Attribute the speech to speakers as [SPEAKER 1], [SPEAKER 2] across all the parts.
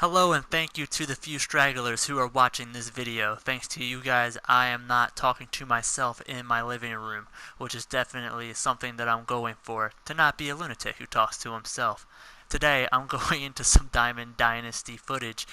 [SPEAKER 1] Hello and thank you to the few stragglers who are watching this video. Thanks to you guys, I am not talking to myself in my living room, which is definitely something that I'm going for, to not be a lunatic who talks to himself. Today, I'm going into some Diamond Dynasty footage.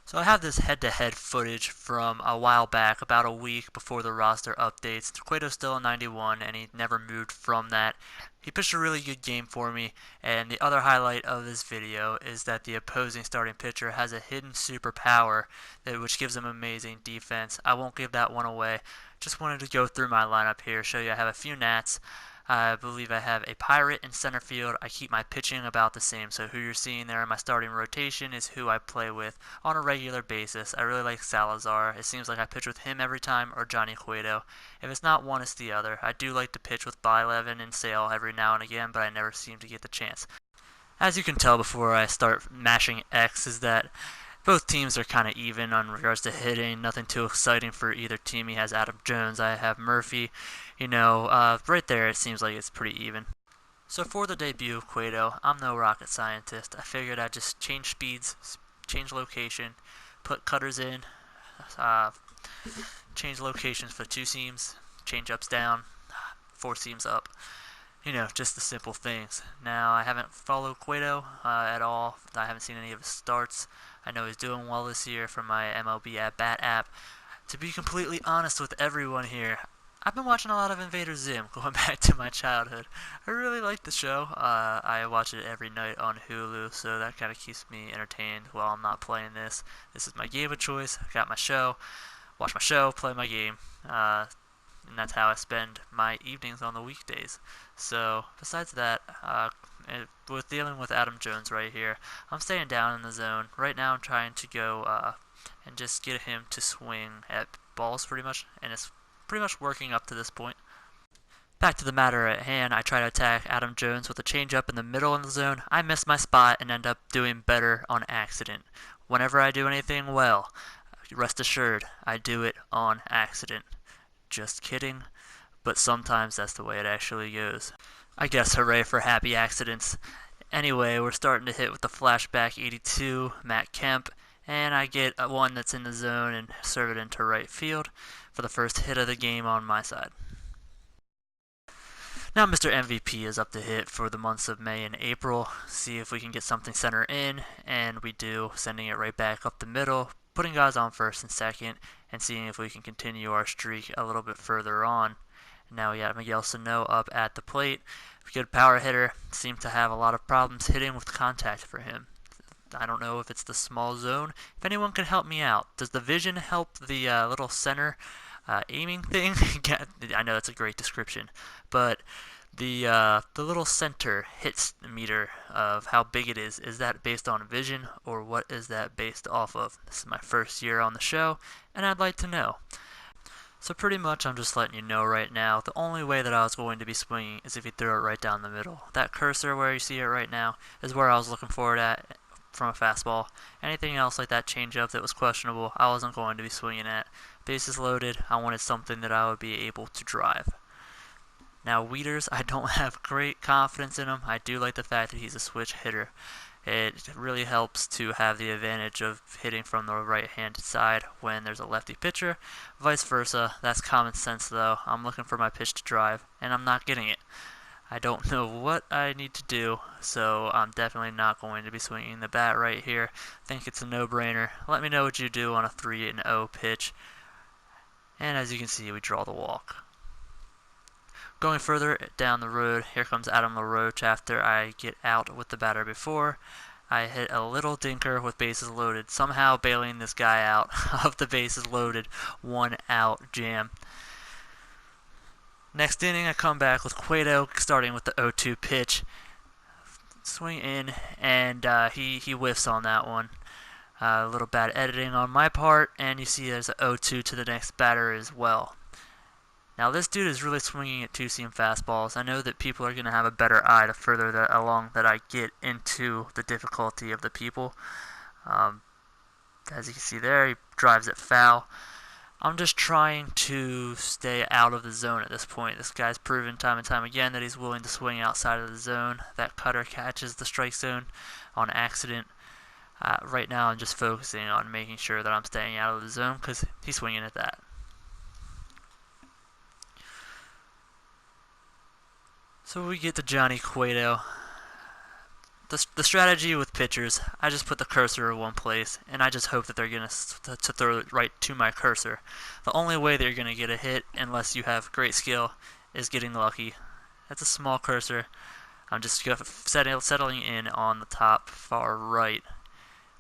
[SPEAKER 1] So I have this head-to-head footage from a while back, about a week before the roster updates. Cueto's still in 91, and he never moved from that. He pitched a really good game for me, and the other highlight of this video is that the opposing starting pitcher has a hidden superpower which gives him amazing defense. I won't give that one away. Just wanted to go through my lineup here, show you I have a few Nats. I believe I have a Pirate in center field. I keep my pitching about the same, so who you're seeing there in my starting rotation is who I play with on a regular basis. I really like Salazar. It seems like I pitch with him every time, or Johnny Cueto. If it's not one, it's the other. I do like to pitch with Bylevin and Sale every now and again, but I never seem to get the chance. As you can tell before I start mashing X is that both teams are kind of even on regards to hitting. Nothing too exciting for either team. He has Adam Jones. I have Murphy. Right there it seems like it's pretty even. So for the debut of Cueto, I'm no rocket scientist. I figured I'd just change speeds, change location, put cutters in, uh, change locations for two seams, change ups down, four seams up. Just the simple things. Now, I haven't followed Cueto at all. I haven't seen any of his starts. I know he's doing well this year from my MLB at Bat app. To be completely honest with everyone here, I've been watching a lot of Invader Zim, going back to my childhood. I really like the show. I watch it every night on Hulu, so that kind of keeps me entertained while I'm not playing this. This is my game of choice. I got my show, watch my show, play my game. And that's how I spend my evenings on the weekdays. So, besides that, with dealing with Adam Jones right here, I'm staying down in the zone. Right now, I'm trying to go and just get him to swing at balls pretty much, and it's pretty much working up to this point. Back to the matter at hand, I try to attack Adam Jones with a changeup in the middle of the zone. I miss my spot and end up doing better on accident. Whenever I do anything well, rest assured, I do it on accident. Just kidding, but sometimes that's the way it actually goes. I guess hooray for happy accidents. Anyway, we're starting to hit with the flashback 82, Matt Kemp, and I get one that's in the zone and serve it into right field for the first hit of the game on my side. Now Mr. MVP is up to hit for the months of May and April. See if we can get something center in, and we do, sending it right back up the middle, putting guys on first and second, and seeing if we can continue our streak a little bit further on. Now we got Miguel Sano up at the plate. Good power hitter. Seems to have a lot of problems hitting with contact for him. I don't know if it's the small zone. If anyone can help me out. Does the vision help the little center aiming thing? I know that's a great description. But the little center hits meter of how big it is that based on vision, or what is that based off of? This is my first year on the show, and I'd like to know. So pretty much I'm just letting you know right now, the only way that I was going to be swinging is if you throw it right down the middle. That cursor where you see it right now is where I was looking for it at from a fastball. Anything else like that changeup that was questionable, I wasn't going to be swinging at. Bases loaded, I wanted something that I would be able to drive. Now Wieters, I don't have great confidence in him. I do like the fact that he's a switch hitter. It really helps to have the advantage of hitting from the right-handed side when there's a lefty pitcher. Vice versa, that's common sense though. I'm looking for my pitch to drive, and I'm not getting it. I don't know what I need to do, so I'm definitely not going to be swinging the bat right here. I think it's a no-brainer. Let me know what you do on a 3-0 pitch. And as you can see, we draw the walk. Going further down the road, here comes Adam LaRoche after I get out with the batter before. I hit a little dinker with bases loaded, somehow bailing this guy out of the bases loaded 1-out jam. Next inning, I come back with Cueto, starting with the 0-2 pitch. Swing in, and he whiffs on that one. A little bad editing on my part, and you see there's an 0-2 to the next batter as well. Now this dude is really swinging at two-seam fastballs. I know that people are going to have a better eye the further that along that I get into the difficulty of the people. As you can see there, he drives it foul. I'm just trying to stay out of the zone at this point. This guy's proven time and time again that he's willing to swing outside of the zone. That cutter catches the strike zone on accident. Right now I'm just focusing on making sure that I'm staying out of the zone because he's swinging at that. So we get to Johnny Cueto. The strategy with pitchers, I just put the cursor in one place, and I just hope that they're going to throw it right to my cursor. The only way that you're going to get a hit, unless you have great skill, is getting lucky. That's a small cursor. I'm just settling in on the top far right.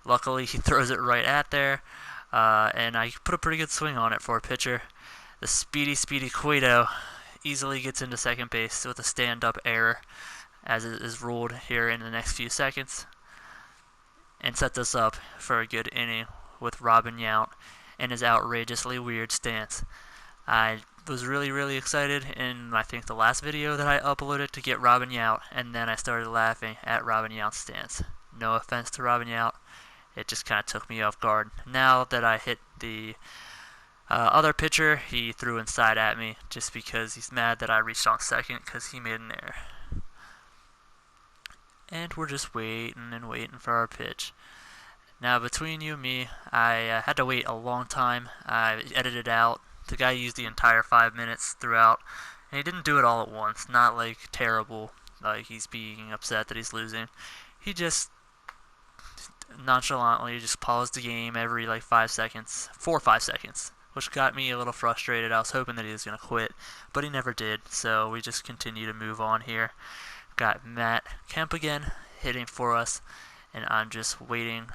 [SPEAKER 1] Luckily, he throws it right at there, and I put a pretty good swing on it for a pitcher. The speedy Cueto easily gets into second base with a stand-up error, as it is ruled here in the next few seconds, and sets us up for a good inning with Robin Yount and his outrageously weird stance. I was really excited in, I think, the last video that I uploaded to get Robin Yount, and then I started laughing at Robin Yount's stance. No offense to Robin Yount, it just kind of took me off guard. Now that I hit the other pitcher, he threw inside at me just because he's mad that I reached on second because he made an error. And we're just waiting and waiting for our pitch. Now, between you and me, I had to wait a long time. I edited out. The guy used the entire 5 minutes throughout, and he didn't do it all at once. Not like terrible, like he's being upset that he's losing. He just nonchalantly just paused the game every like 5 seconds, 4 or 5 seconds, which got me a little frustrated. I was hoping that he was going to quit, but he never did, so we just continue to move on here. Got Matt Kemp again hitting for us, and I'm just waiting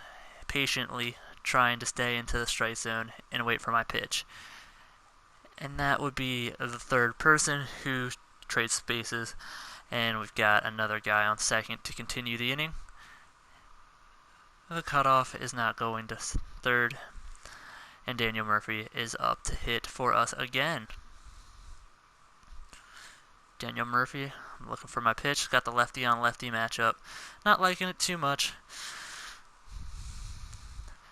[SPEAKER 1] patiently, trying to stay into the strike zone and wait for my pitch. And that would be the third person who trades spaces, and we've got another guy on second to continue the inning. The cutoff is not going to third, and Daniel Murphy is up to hit for us again. Daniel Murphy, I'm looking for my pitch. Got the lefty on lefty matchup. Not liking it too much.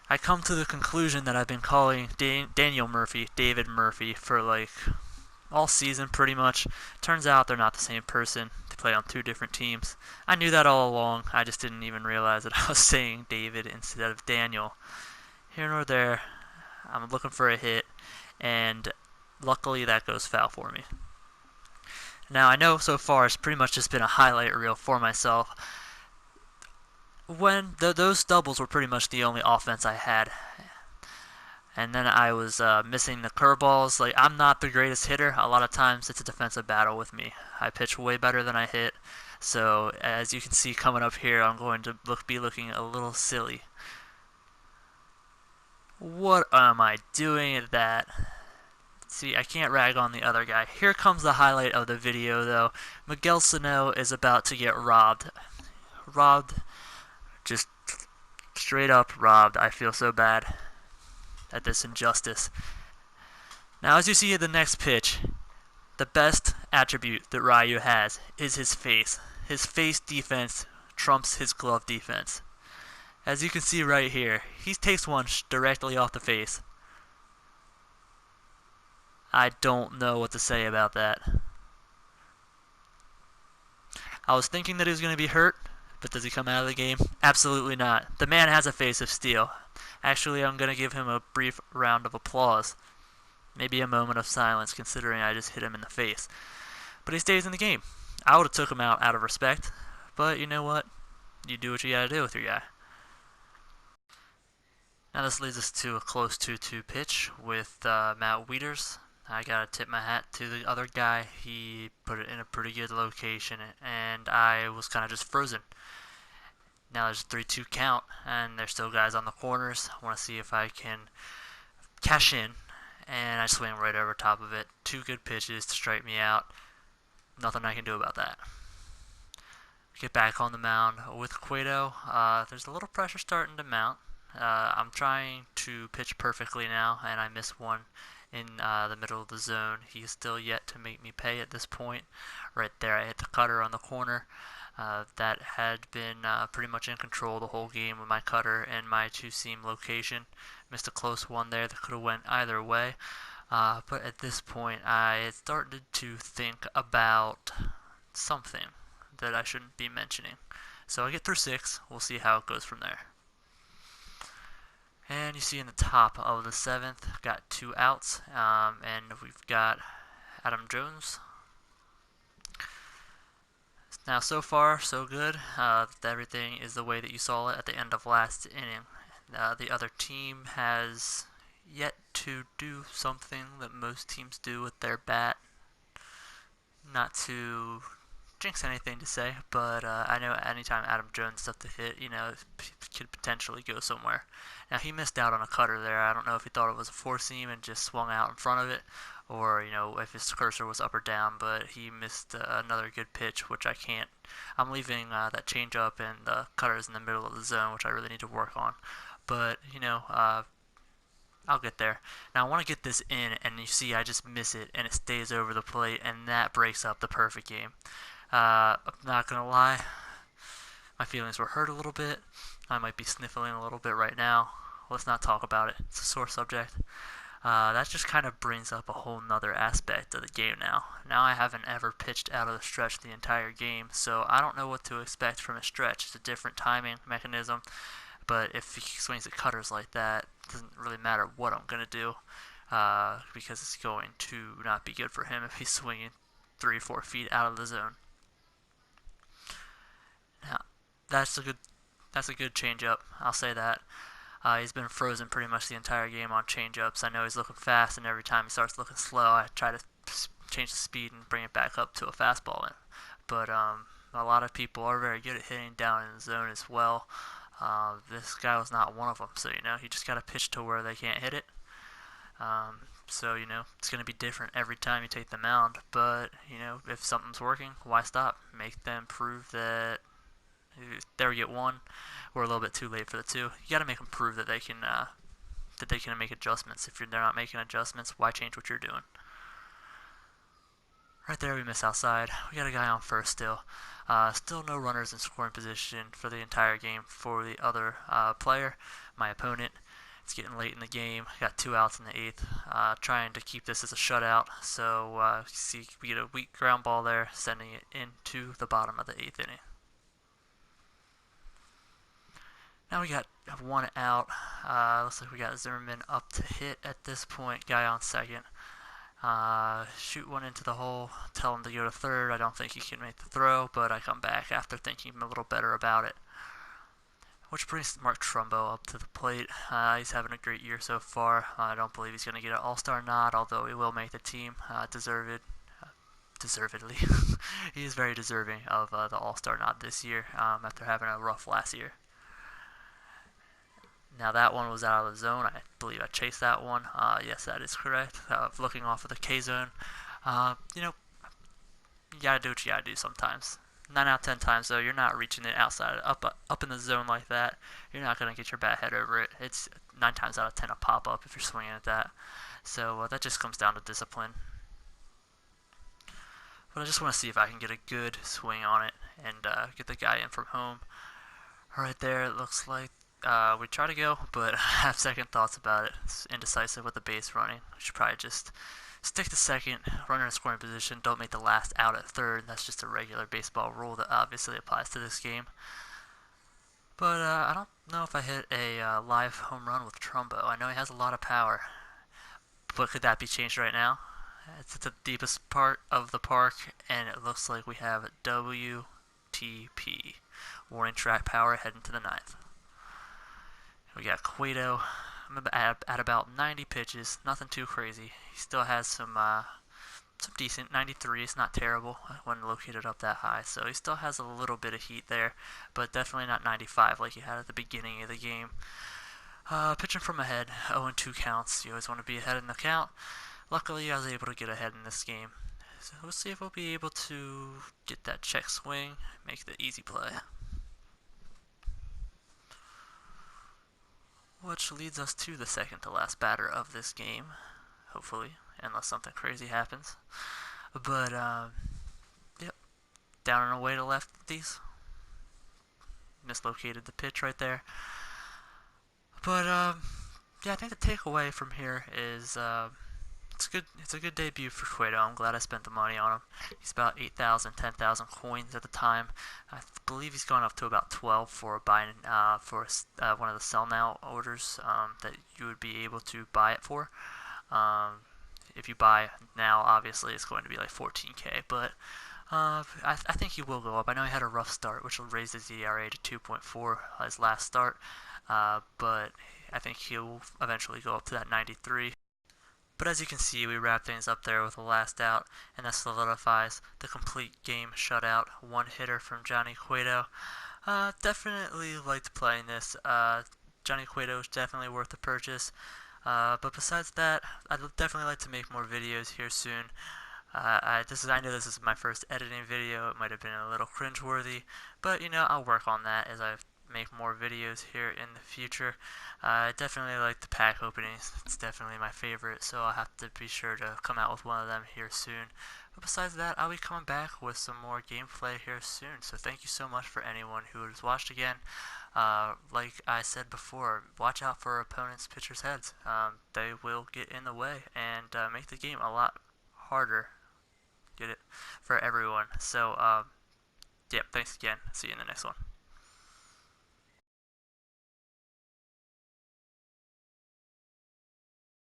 [SPEAKER 1] I come to the conclusion that I've been calling Daniel Murphy David Murphy for like all season pretty much. Turns out they're not the same person. They play on 2 different teams. I knew that all along. I just didn't even realize that I was saying David instead of Daniel. Here nor there, I'm looking for a hit, and luckily that goes foul for me. Now, I know so far it's pretty much just been a highlight reel for myself. When those doubles were pretty much the only offense I had. And then I was missing the curveballs. Like, I'm not the greatest hitter. A lot of times it's a defensive battle with me. I pitch way better than I hit. So, as you can see coming up here, I'm going to be looking a little silly. What am I doing at that? See, I can't rag on the other guy. Here comes the highlight of the video, though. Miguel Sano is about to get robbed. Just straight up robbed. I feel so bad at this injustice. Now, as you see at the next pitch, the best attribute that Ryu has is his face. His face defense trumps his glove defense. As you can see right here, he takes one directly off the face. I don't know what to say about that. I was thinking that he was going to be hurt, but does he come out of the game? Absolutely not. The man has a face of steel. Actually, I'm going to give him a brief round of applause. Maybe a moment of silence, considering I just hit him in the face. But he stays in the game. I would have took him out of respect, but you know what? You do what you got to do with your guy. Now this leads us to a close 2-2 pitch with Matt Wieters. I gotta tip my hat to the other guy. He put it in a pretty good location, and I was kind of just frozen. Now there's a 3-2 count, and there's still guys on the corners. I want to see if I can cash in, and I swing right over top of it. 2 good pitches to strike me out. Nothing I can do about that. Get back on the mound with Cueto. There's a little pressure starting to mount. I'm trying to pitch perfectly now, and I miss one in the middle of the zone. He's still yet to make me pay at this point. Right there, I hit the cutter on the corner. That had been pretty much in control the whole game with my cutter and my 2-seam location. Missed a close one there that could have went either way. But at this point, I started to think about something that I shouldn't be mentioning. So I get through 6. We'll see how it goes from there. And you see in the top of the 7th, got 2 outs, and we've got Adam Jones. Now, so far, so good. Everything is the way that you saw it at the end of last inning. The other team has yet to do something that most teams do with their bat. Not to jinx anything to say, but I know anytime Adam Jones is up to hit, it could potentially go somewhere. Now, he missed out on a cutter there. I don't know if he thought it was a four seam and just swung out in front of it, or if his cursor was up or down, but he missed another good pitch, which I can't. I'm leaving that changeup and the cutters in the middle of the zone, which I really need to work on. But I'll get there. Now I want to get this in, and you see I just miss it, and it stays over the plate, and that breaks up the perfect game. I'm not gonna lie, my feelings were hurt a little bit. I might be sniffling a little bit right now. Let's not talk about it. It's a sore subject. That just kind of brings up a whole nother aspect of the game now. Now I haven't ever pitched out of the stretch the entire game, so I don't know what to expect from a stretch. It's a different timing mechanism, but if he swings at cutters like that, it doesn't really matter what I'm going to do, because it's going to not be good for him if he's swinging 3 or 4 feet out of the zone. Now, that's a good changeup. I'll say that. He's been frozen pretty much the entire game on changeups. I know he's looking fast, and every time he starts looking slow, I try to change the speed and bring it back up to a fastball. But a lot of people are very good at hitting down in the zone as well. This guy was not one of them, so you just got to pitch to where they can't hit it. So it's going to be different every time you take the mound. But if something's working, why stop? Make them prove that. There we get one. We're a little bit too late for the 2. You got to make them prove that they can make adjustments. If they're not making adjustments, why change what you're doing? Right there, we miss outside. We got a guy on first still. Still no runners in scoring position for the entire game for the other player, my opponent. It's getting late in the game. Got 2 outs in the 8th. Trying to keep this as a shutout. So see, we get a weak ground ball there, sending it into the bottom of the 8th inning. Now we got 1 out. Looks like we got Zimmerman up to hit at this point. Guy on second. Shoot one into the hole. Tell him to go to third. I don't think he can make the throw, but I come back after thinking a little better about it. Which brings Mark Trumbo up to the plate. He's having a great year so far. I don't believe he's going to get an all-star nod, although he will make the team. Deservedly. He is very deserving of the all-star nod this year, after having a rough last year. Now that one was out of the zone. I believe I chased that one. Yes, that is correct. Looking off of the K zone. You gotta do what you gotta do sometimes. 9 out of 10 times though, you're not reaching it outside, up in the zone like that. You're not gonna get your bat head over it. It's 9 times out of 10 a pop up if you're swinging at that. So that just comes down to discipline. But I just want to see if I can get a good swing on it and get the guy in from home. Right there, it looks like. We try to go, but I have second thoughts about it. It's indecisive with the base running. We should probably just stick to second, runner in scoring position. Don't make the last out at third. That's just a regular baseball rule that obviously applies to this game. But I don't know if I hit a live home run with Trumbo. I know he has a lot of power, but could that be changed right now? It's at the deepest part of the park, and it looks like we have WTP, warning track power, heading to the 9th. We got Cueto. I'm at about 90 pitches, nothing too crazy. He still has some decent 93. It's not terrible when located up that high, so he still has a little bit of heat there, but definitely not 95 like he had at the beginning of the game. Pitching from ahead, 0-2 counts. You always want to be ahead in the count. Luckily, I was able to get ahead in this game. So we'll see if we'll be able to get that check swing, make the easy play. Which leads us to the second to last batter of this game, hopefully, unless something crazy happens. But, yep, down and away to lefties. Mislocated the pitch right there. But, yeah, I think the takeaway from here is It's a good debut for Cueto. I'm glad I spent the money on him. He's about 8,000, 10,000 coins at the time. I believe he's gone up to about 12 for buying one of the sell now orders that you would be able to buy it for. If you buy now, obviously it's going to be like 14k, but I think he will go up. I know he had a rough start, which will raise his ERA to 2.4 his last start, but I think he'll eventually go up to that 93. But as you can see, we wrap things up there with the last out, and that solidifies the complete game shutout. One hitter from Johnny Cueto. Definitely liked playing this. Johnny Cueto is definitely worth the purchase. But besides that, I'd definitely like to make more videos here soon. I know this is my first editing video. It might have been a little cringeworthy, but I'll work on that as I make more videos here in the future. I definitely like the pack openings. It's definitely my favorite, so I'll have to be sure to come out with one of them here soon. But besides that, I'll be coming back with some more gameplay here soon. So thank you so much for anyone who has watched again. Like I said before, watch out for opponents' pitchers' heads. They will get in the way and make the game a lot harder. Get it? For everyone. So, yeah, thanks again. See you in the next one.